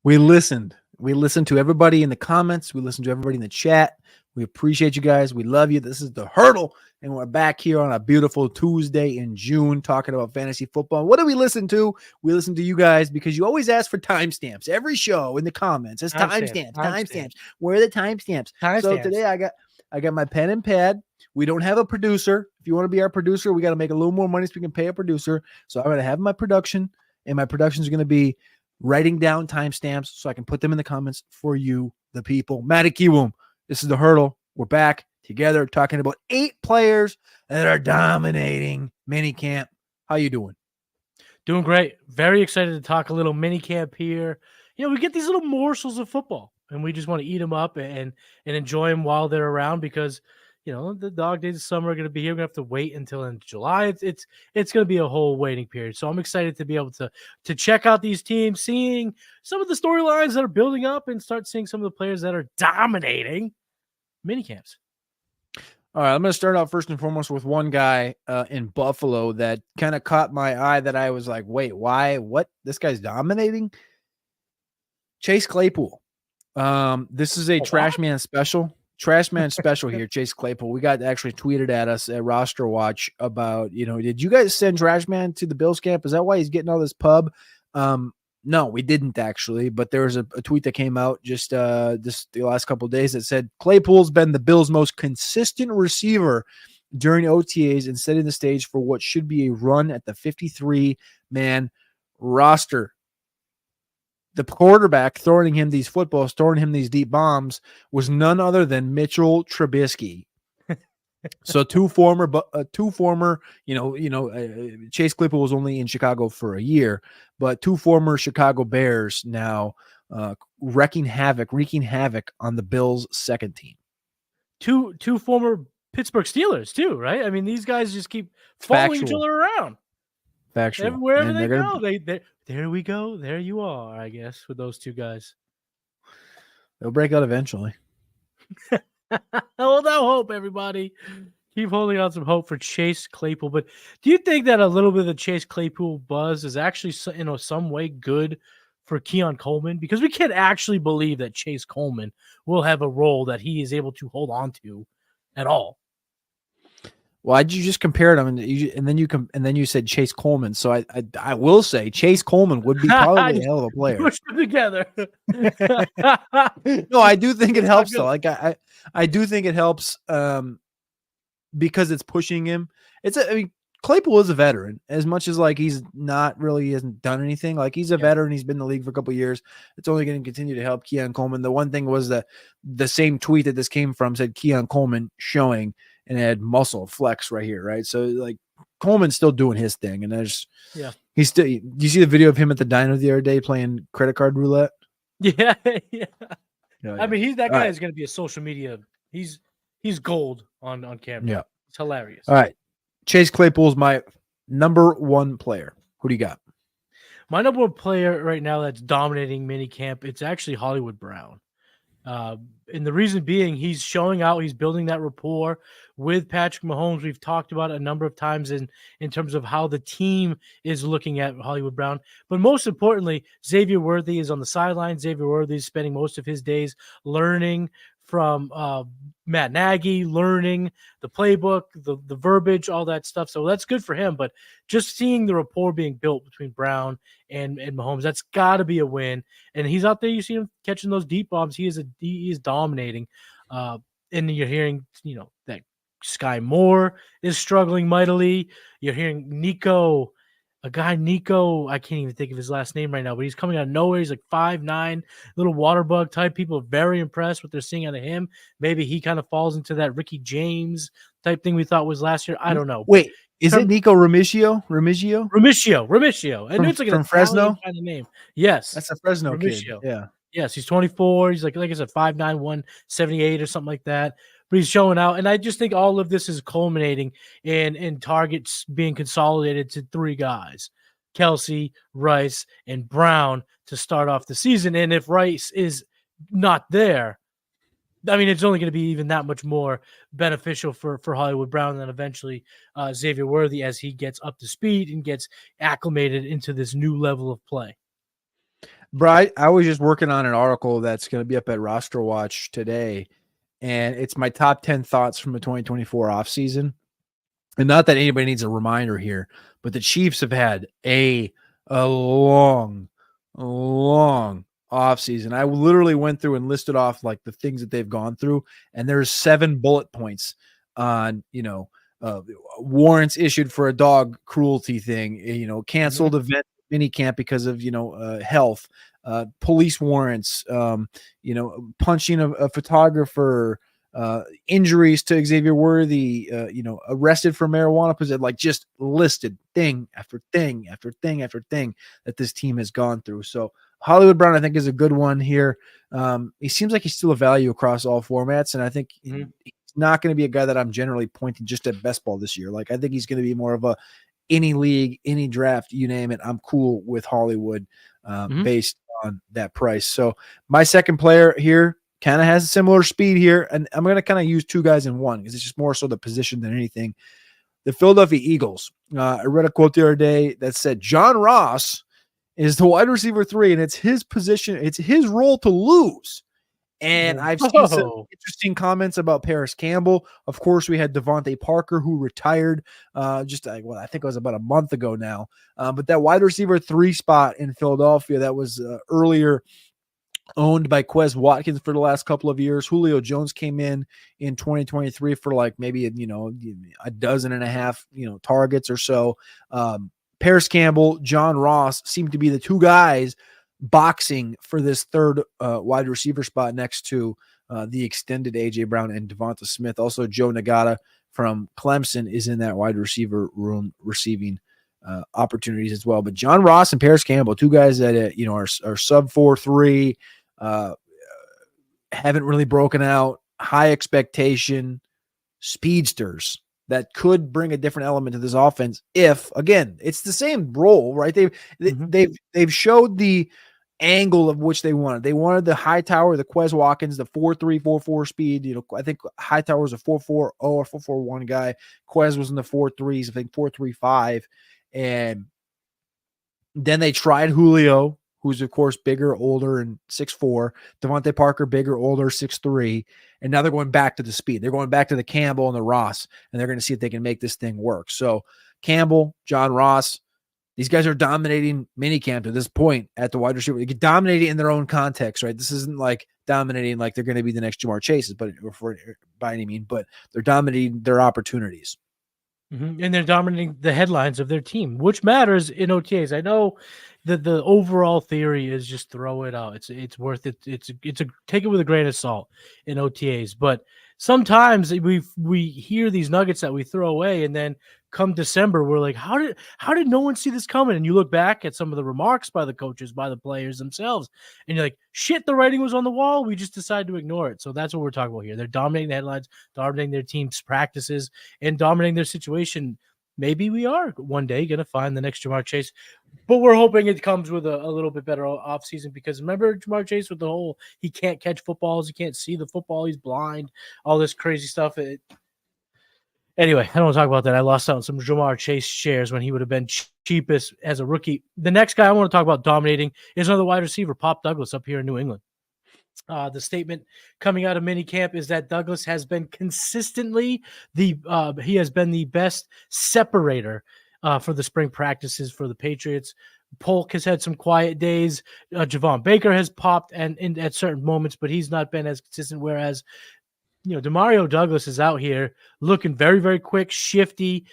We listened. We listened to everybody in the comments. We listened to everybody in the chat. We appreciate you guys. We love you. This is the Hurdle, and we're back here on a beautiful Tuesday in June talking about fantasy football. What do we listen to? We listen to you guys because you always ask for timestamps. Every show in the comments says timestamps. Where are the timestamps? So today I got my pen and pad. We don't have a producer. If you want to be our producer, we got to make a little more money so we can pay a producer. So I'm going to have my production, and my production is going to be writing down timestamps so I can put them in the comments for you, the people. Matty Kiwoom, this is the Hurdle. We're back together talking about 8 players that are dominating minicamp. How you doing? Doing great. Very excited to talk a little minicamp here. You know, we get these little morsels of football, and we just want to eat them up and enjoy them while they're around because, you know, the dog days of summer are going to be here. We're going to have to wait until in July. It's going to be a whole waiting period. So I'm excited to be able to check out these teams, seeing some of the storylines that are building up and start seeing some of the players that are dominating minicamps. All right, I'm going to start out first and foremost with one guy in Buffalo that kind of caught my eye that I was like, wait, why? What? This guy's dominating? Chase Claypool. This is a Trash Man special. Trash Man special here, Chase Claypool. We got actually tweeted at us at Roster Watch about, you know, did you guys send Trash Man to the Bills camp? Is that why he's getting all this pub? No, we didn't actually, but there was a tweet that came out just the last couple of days that said Claypool's been the Bills' most consistent receiver during OTAs and setting the stage for what should be a run at the 53-man roster. The quarterback throwing him these footballs, throwing him these deep bombs was none other than Mitchell Trubisky. So two former, Chase Claypool was only in Chicago for a year, but 2 former Chicago Bears now wreaking havoc on the Bills' second team. Two former Pittsburgh Steelers too, right? I mean, these guys just keep following each other around. Factual. Wherever they go, there we go. There you are, I guess, with those 2 guys. They'll break out eventually. Hold out hope, everybody. Keep holding on some hope for Chase Claypool. But do you think that a little bit of the Chase Claypool buzz is actually, some way good for Keon Coleman? Because we can't actually believe that Chase Coleman will have a role that he is able to hold on to at all. Why'd you just compare them and then you said Chase Coleman? So I will say Chase Coleman would be probably a hell of a player. Push them together. No, I do think it helps though. Like I do think it helps because it's pushing him. Claypool is a veteran as much as like he hasn't done anything. Like he's a veteran. He's been in the league for a couple of years. It's only going to continue to help Keon Coleman. The one thing was that the same tweet that this came from said Keon Coleman showing and it had muscle flex right here, right? So like Coleman's still doing his thing, and he's still. Do you see the video of him at the diner the other day playing credit card roulette? Yeah. Yeah. I mean, that guy is going to be a social media. He's gold on camera. Yeah, it's hilarious. All right, Chase Claypool's my number 1 player. Who do you got? My number 1 player right now that's dominating minicamp. It's actually Hollywood Brown. And the reason being, he's showing out, he's building that rapport with Patrick Mahomes. We've talked about it a number of times in terms of how the team is looking at Hollywood Brown. But most importantly, Xavier Worthy is on the sideline. Xavier Worthy is spending most of his days learning from Matt Nagy, learning the playbook, the verbiage, all that stuff. So that's good for him. But just seeing the rapport being built between Brown and Mahomes, that's got to be a win. And he's out there. You see him catching those deep bombs. He is dominating. And you're hearing, that Sky Moore is struggling mightily. You're hearing Nikko. I can't even think of his last name right now, but he's coming out of nowhere. He's like 5'9", little water bug type. People are very impressed what they're seeing out of him. Maybe he kind of falls into that Ricky James type thing we thought was last year. I don't know. Wait, is it Nikko Remigio? Remigio. I knew it's like an Fresno kind of name. Yes. That's a Fresno Remigio. kid. Yeah. Yes, he's 24. He's like I said, 5'9", 178 or something like that. But he's showing out. And I just think all of this is culminating in targets being consolidated to 3 guys, Kelsey, Rice, and Brown to start off the season. And if Rice is not there, I mean, it's only going to be even that much more beneficial for Hollywood Brown and then eventually Xavier Worthy as he gets up to speed and gets acclimated into this new level of play. Bri, I was just working on an article that's going to be up at Roster Watch today, and it's my top 10 thoughts from the 2024 offseason. And not that anybody needs a reminder here, but the Chiefs have had a long offseason. I literally went through and listed off like the things that they've gone through, and there's 7 bullet points on, warrants issued for a dog cruelty thing, canceled event minicamp because of, health, police warrants, punching a photographer, injuries to Xavier Worthy, arrested for marijuana possession, like just listed thing after thing after thing after thing that this team has gone through. So Hollywood Brown, I think, is a good one here. He seems like he's still a value across all formats, and I think he's not going to be a guy that I'm generally pointing just at best ball this year. Like, I think he's going to be more of a any league, any draft, you name it. I'm cool with Hollywood based on that price. So my second player here kind of has a similar speed here, and I'm going to kind of use 2 guys in one because it's just more so the position than anything. The Philadelphia Eagles. I read a quote the other day that said John Ross is the wide receiver 3, and it's his position. It's his role to lose. And I've seen some interesting comments about Parris Campbell. Of course, we had Devontae Parker, who retired I think it was about a month ago now. But that wide receiver 3 spot in Philadelphia that was earlier owned by Quez Watkins for the last couple of years. Julio Jones came in 2023 for like maybe, a dozen and a half, targets or so. Parris Campbell, John Ross seem to be the 2 guys boxing for this third wide receiver spot next to the extended A.J. Brown and Devonta Smith. Also, Joe Nagata from Clemson is in that wide receiver room receiving opportunities as well. But John Ross and Parris Campbell, 2 guys that are sub 4.3, haven't really broken out, high expectation, speedsters that could bring a different element to this offense. If again, it's the same role, right? They've showed the angle of which they wanted. They wanted the Hightower, the Quez Watkins, the 4.3, 4.4 speed. I think Hightower was a 4.40 or 4.41 guy. Quez was in the 4.3s, I think 4.35. And then they tried Julio, who's of course bigger, older, and 6'4". Devontae Parker, bigger, older, 6'3". And now they're going back to the speed. They're going back to the Campbell and the Ross, and they're going to see if they can make this thing work. So Campbell, John Ross, these guys are dominating minicamp to this point at the wide receiver. They get dominating in their own context, right? This isn't like dominating like they're going to be the next Jamar Chases, but by any means, but they're dominating their opportunities. And they're dominating the headlines of their team, which matters in OTAs. I know that the overall theory is just throw it out. It's worth it. It's take it with a grain of salt in OTAs. But sometimes we hear these nuggets that we throw away, and then come December, we're like, how did no one see this coming? And you look back at some of the remarks by the coaches, by the players themselves, and you're like, shit, the writing was on the wall. We just decided to ignore it. So that's what we're talking about here. They're dominating the headlines, dominating their team's practices, and dominating their situation. Maybe we are one day going to find the next Jamar Chase, but we're hoping it comes with a little bit better offseason, because remember Jamar Chase with the whole he can't catch footballs, he can't see the football, he's blind, all this crazy stuff. Anyway, I don't want to talk about that. I lost out on some Jamar Chase shares when he would have been cheapest as a rookie. The next guy I want to talk about dominating is another wide receiver, Pop Douglas, up here in New England. The statement coming out of minicamp is that Douglas has been consistently he has been the best separator for the spring practices for the Patriots. Polk has had some quiet days. Javon Baker has popped and at certain moments, but he's not been as consistent. Whereas, Demario Douglas is out here looking very, very quick, shifty,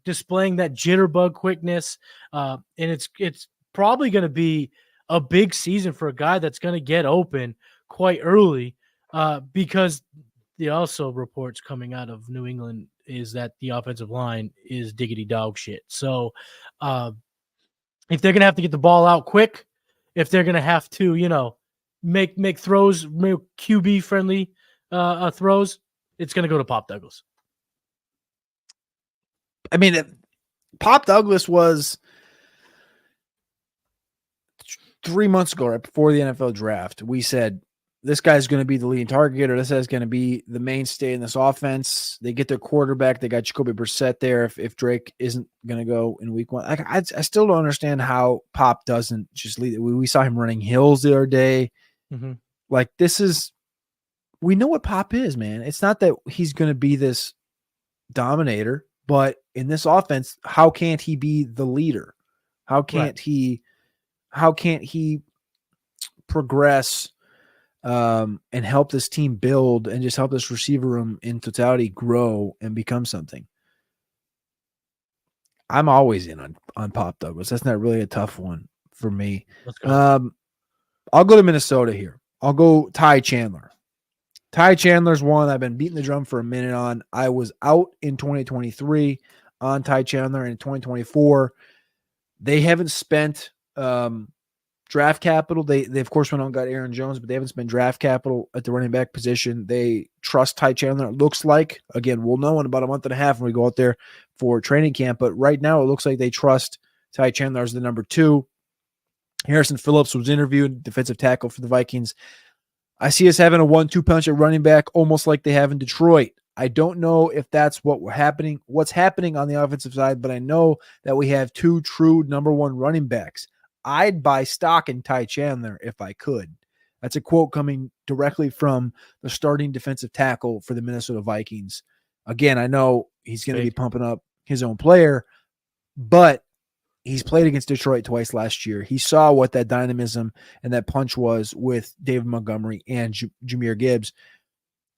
displaying that jitterbug quickness. And it's probably going to be a big season for a guy that's going to get open quite early, because the also reports coming out of New England is that the offensive line is diggity dog shit. So if they're going to have to get the ball out quick, if they're going to have to, make throws, make QB friendly throws, it's going to go to Pop Douglas. I mean, Pop Douglas was 3 months ago, right before the NFL draft. We said this guy's going to be the leading target, or this guy's going to be the mainstay in this offense. They get their quarterback. They got Jacoby Brissett there. If Drake isn't going to go in week one, I still don't understand how Pop doesn't just lead. We saw him running hills the other day. Mm-hmm. Like, we know what Pop is, man. It's not that he's going to be this dominator, but in this offense, how can't he be the leader? How can't he progress and help this team build and just help this receiver room in totality grow and become something? I'm always in on Pop Douglas. That's not really a tough one for me. Let's go. I'll go to Minnesota here. I'll go Ty Chandler. Ty Chandler's one I've been beating the drum for a minute on. I was out in 2023 on Ty Chandler. In 2024, they haven't spent draft capital. They of course went on and got Aaron Jones, but they haven't spent draft capital at the running back position. They trust Ty Chandler. It looks like, again, we'll know in about a month and a half when we go out there for training camp, but right now it looks like they trust Ty Chandler as the number 2. Harrison Phillips was interviewed, defensive tackle for the Vikings. I see us having a 1-2 punch at running back, almost like they have in Detroit. I don't know if that's what's happening on the offensive side, but I know that we have 2 true number 1 running backs. I'd buy stock in Ty Chandler if I could. That's a quote coming directly from the starting defensive tackle for the Minnesota Vikings. Again, I know he's going to be pumping up his own player, but he's played against Detroit twice last year. He saw what that dynamism and that punch was with David Montgomery and Jahmyr Gibbs.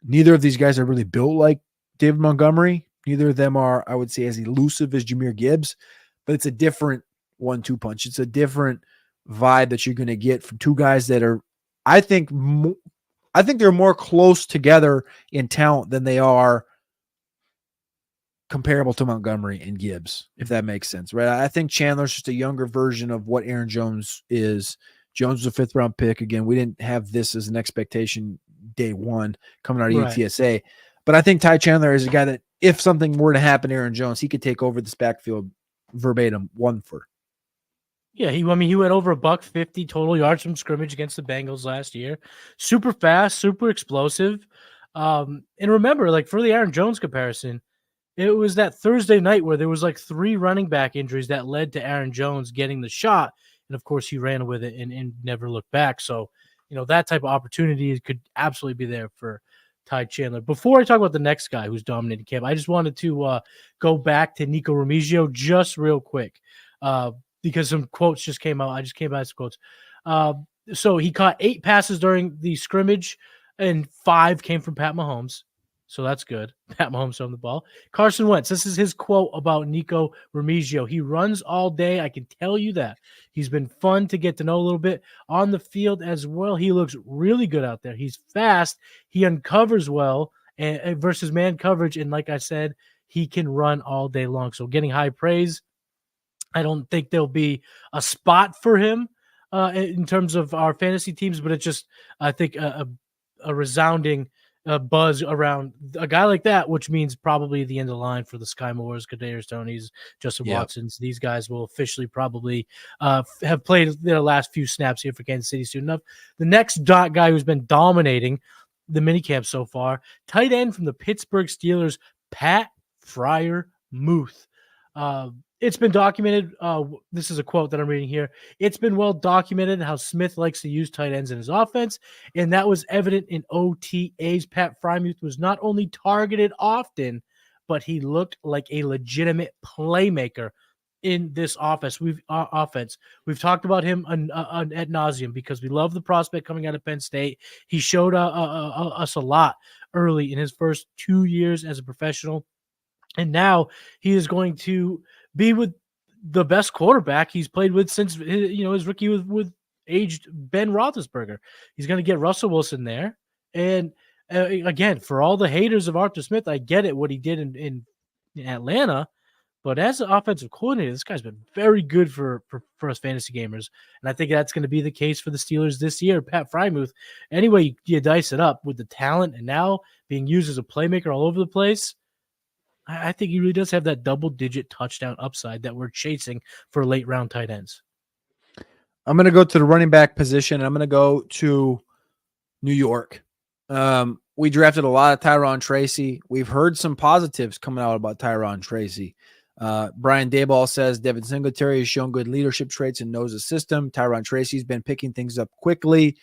Neither of these guys are really built like David Montgomery. Neither of them are, I would say, as elusive as Jahmyr Gibbs, but it's a different 1-2 punch. It's a different vibe that you're going to get from 2 guys that are, I think they're more close together in talent than they are comparable to Montgomery and Gibbs, if that makes sense, right? I think Chandler's just a younger version of what Aaron Jones is. Jones was a 5th round pick. Again, we didn't have this as an expectation day one coming out of UTSA, but I think Ty Chandler is a guy that if something were to happen to Aaron Jones, he could take over this backfield verbatim 1 for. Yeah, he went over $150 total yards from scrimmage against the Bengals last year. Super fast, super explosive. And remember, like for the Aaron Jones comparison, it was that Thursday night where there was like 3 running back injuries that led to Aaron Jones getting the shot. And of course he ran with it and never looked back. So, that type of opportunity could absolutely be there for Ty Chandler. Before I talk about the next guy who's dominating camp, I just wanted to go back to Nikko Remigio just real quick because some quotes just came out. I just came out with some quotes. So he caught 8 passes during the scrimmage and 5 came from Pat Mahomes. So that's good. Pat Mahomes on the ball. Carson Wentz. This is his quote about Nikko Remigio. He runs all day. I can tell you that. He's been fun to get to know a little bit on the field as well. He looks really good out there. He's fast. He uncovers well and versus man coverage. And like I said, he can run all day long. So getting high praise. I don't think there'll be a spot for him in terms of our fantasy teams, but it's just, I think, a resounding buzz around a guy like that, which means probably the end of the line for the Sky Moores, Kadarius Tonys, Justin Watsons. These guys will officially probably have played their last few snaps here for Kansas City soon enough. The next guy who's been dominating the minicamp so far, tight end from the Pittsburgh Steelers, Pat Friermuth. It's been documented. This is a quote that I'm reading here. It's been well documented how Smith likes to use tight ends in his offense, and that was evident in OTAs. Pat Friermuth was not only targeted often, but he looked like a legitimate playmaker in this offense. We've talked about him ad nauseum because we love the prospect coming out of Penn State. He showed us a lot early in his first 2 years as a professional, and now he is going to be with the best quarterback he's played with since his rookie with aged Ben Roethlisberger. He's going to get Russell Wilson there, and again, for all the haters of Arthur Smith, I get it what he did in Atlanta, but as an offensive coordinator, this guy's been very good for us fantasy gamers, and I think that's going to be the case for the Steelers this year. Pat Friermuth, anyway, you dice it up with the talent, and now being used as a playmaker all over the place. I think he really does have that double-digit touchdown upside that we're chasing for late-round tight ends. I'm going to go to the running back position. I'm going to go to New York. We drafted a lot of Tyron Tracy. We've heard some positives coming out about Tyron Tracy. Brian Dayball says Devin Singletary has shown good leadership traits and knows the system. Tyron Tracy's been picking things up quickly.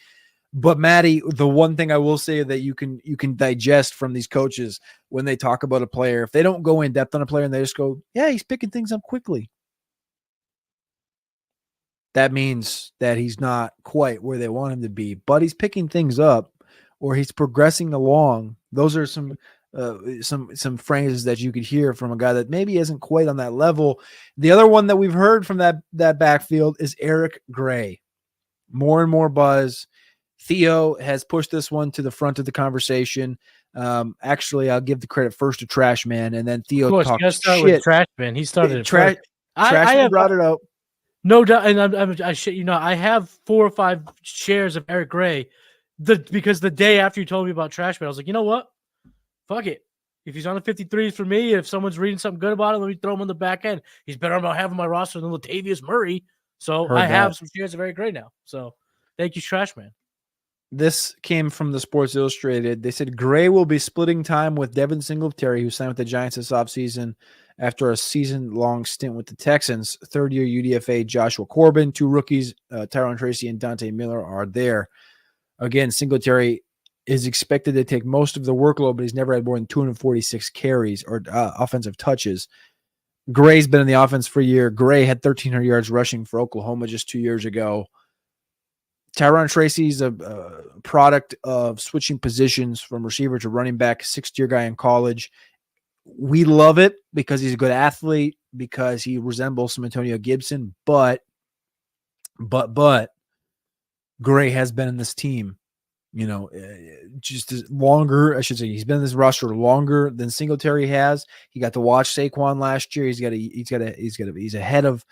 But Matty, the one thing I will say that you can digest from these coaches when they talk about a player, if they don't go in depth on a player and they just go, yeah, he's picking things up quickly, that means that he's not quite where they want him to be, but he's picking things up or he's progressing along. Those are some phrases that you could hear from a guy that maybe isn't quite on that level. The other one that we've heard from that backfield is Eric Gray. More and more buzz. Theo has pushed this one to the front of the conversation. Actually, I'll give the credit first to Trash Man, and then Theo talked shit. With Trash Man. He started it Trash Man brought it up. No doubt, and I have 4 or 5 shares of Eric Gray. Because the day after you told me about Trash Man, I was like, you know what? Fuck it. If he's on the 53s for me, if someone's reading something good about him, let me throw him on the back end. He's better about having my roster than Latavius Murray. So I have some shares of Eric Gray now. So thank you, Trash Man. This came from the Sports Illustrated. They said Gray will be splitting time with Devin Singletary, who signed with the Giants this offseason after a season-long stint with the Texans. Third-year UDFA Joshua Corbin, 2 rookies, Tyron Tracy and Dante Miller are there. Again, Singletary is expected to take most of the workload, but he's never had more than 246 carries or offensive touches. Gray's been in the offense for a year. Gray had 1,300 yards rushing for Oklahoma just 2 years ago. Tyron Tracy's a product of switching positions from receiver to running back, 6th-year guy in college. We love it because he's a good athlete, because he resembles some Antonio Gibson, but Gray has been in this team, just longer. I should say he's been in this roster longer than Singletary has. He got to watch Saquon last year. He's ahead of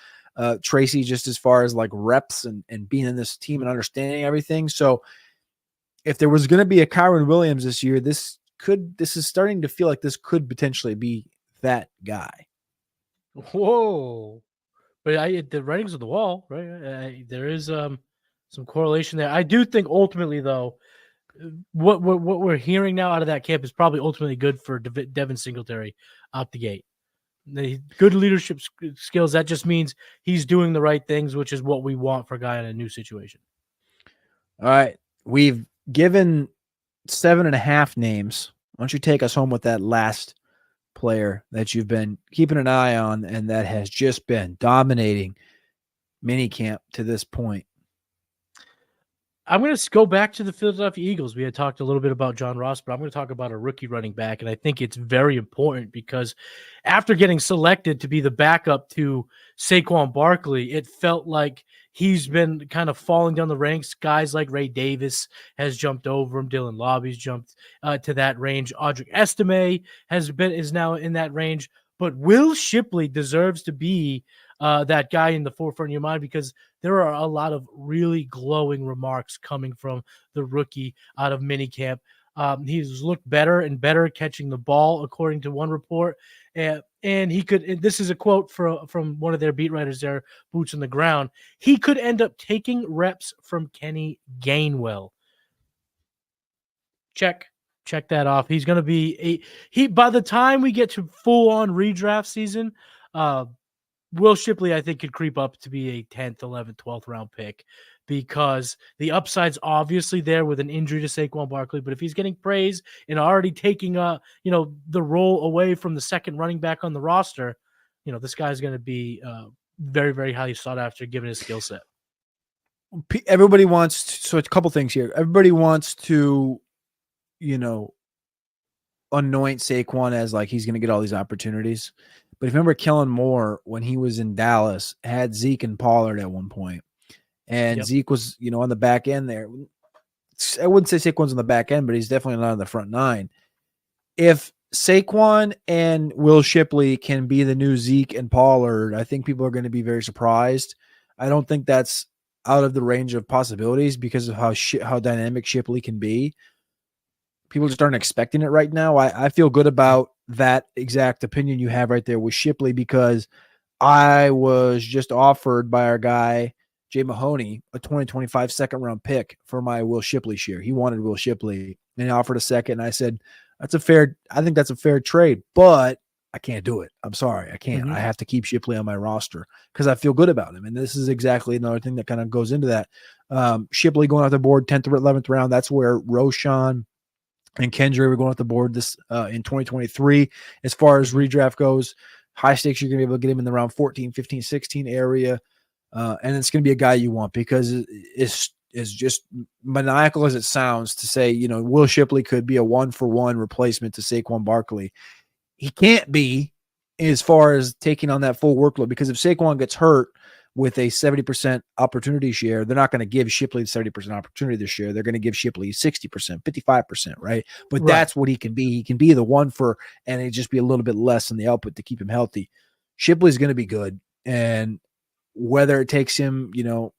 Tracy just as far as like reps and being in this team and understanding everything. So if there was going to be a Kyren Williams this year, this is starting to feel like this could potentially be that guy. Whoa. But the writing's on the wall, right? There is some correlation there. I do think ultimately, though, what we're hearing now out of that camp is probably ultimately good for Devin Singletary out the gate. The good leadership skills, that just means he's doing the right things, which is what we want for a guy in a new situation. All right. We've given 7.5 names. Why don't you take us home with that last player that you've been keeping an eye on and that has just been dominating minicamp to this point? I'm going to go back to the Philadelphia Eagles. We had talked a little bit about John Ross, but I'm going to talk about a rookie running back, and I think it's very important because after getting selected to be the backup to Saquon Barkley, it felt like he's been kind of falling down the ranks. Guys like Ray Davis has jumped over him. Dylan Lobby's jumped to that range. Audric Estime is now in that range, but Will Shipley deserves to be that guy in the forefront of your mind because there are a lot of really glowing remarks coming from the rookie out of minicamp. He's looked better and better catching the ball, according to one report. And he could, and this is a quote from one of their beat writers there, Boots on the Ground. He could end up taking reps from Kenny Gainwell. Check that off. He's going to be by the time we get to full on redraft season, Will Shipley, I think, could creep up to be a 10th, 11th, 12th round pick because the upside's obviously there with an injury to Saquon Barkley. But if he's getting praise and already taking the role away from the second running back on the roster, this guy's going to be very, very highly sought after given his skill set. Everybody wants to, so it's a couple things here. Everybody wants to, anoint Saquon as like he's going to get all these opportunities. But if you remember, Kellen Moore, when he was in Dallas, had Zeke and Pollard at one point. And Zeke was, on the back end there. I wouldn't say Saquon's on the back end, but he's definitely not on the front 9. If Saquon and Will Shipley can be the new Zeke and Pollard, I think people are going to be very surprised. I don't think that's out of the range of possibilities because of how dynamic Shipley can be. People just aren't expecting it right now. I feel good about that exact opinion you have right there with Shipley because I was just offered by our guy Jay Mahoney a 2025 second-round pick for my Will Shipley share. He wanted Will Shipley, and he offered a second, and I said, I think that's a fair trade, but I can't do it. I'm sorry. I can't. I have to keep Shipley on my roster because I feel good about him. And this is exactly another thing that kind of goes into that. Shipley going off the board 10th or 11th round. That's where Roshan and Kendra were going off the board this in 2023. As far as redraft goes, high stakes, you're going to be able to get him in the round 14, 15, 16 area. And it's going to be a guy you want because it's just maniacal as it sounds to say, you know, Will Shipley could be a 1-for-1 replacement to Saquon Barkley. He can't be as far as taking on that full workload because if Saquon gets hurt with a 70% opportunity share, they're not going to give Shipley the 70% opportunity this year. They're going to give Shipley 60%, 55%, right? But that's what he can be. He can be the one for, and it just be a little bit less in the output to keep him healthy. Shipley's going to be good. And whether it takes him, you know,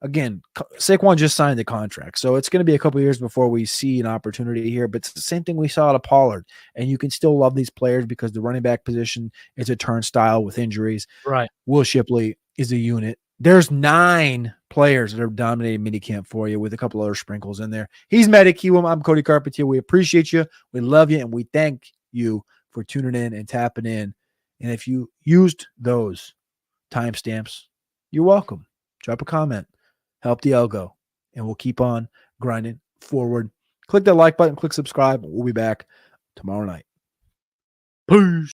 again, Saquon just signed the contract, so it's going to be a couple years before we see an opportunity here. But it's the same thing we saw out of Pollard, and you can still love these players because the running back position is a turnstile with injuries. Right. Will Shipley is a unit. There's 9 players that have dominated minicamp for you with a couple other sprinkles in there. He's Matty Kiwoom. I'm Cody Carpentier. We appreciate you. We love you, and we thank you for tuning in and tapping in. And if you used those timestamps, you're welcome. Drop a comment. Help the algo, and we'll keep on grinding forward. Click that like button, click subscribe. We'll be back tomorrow night. Peace.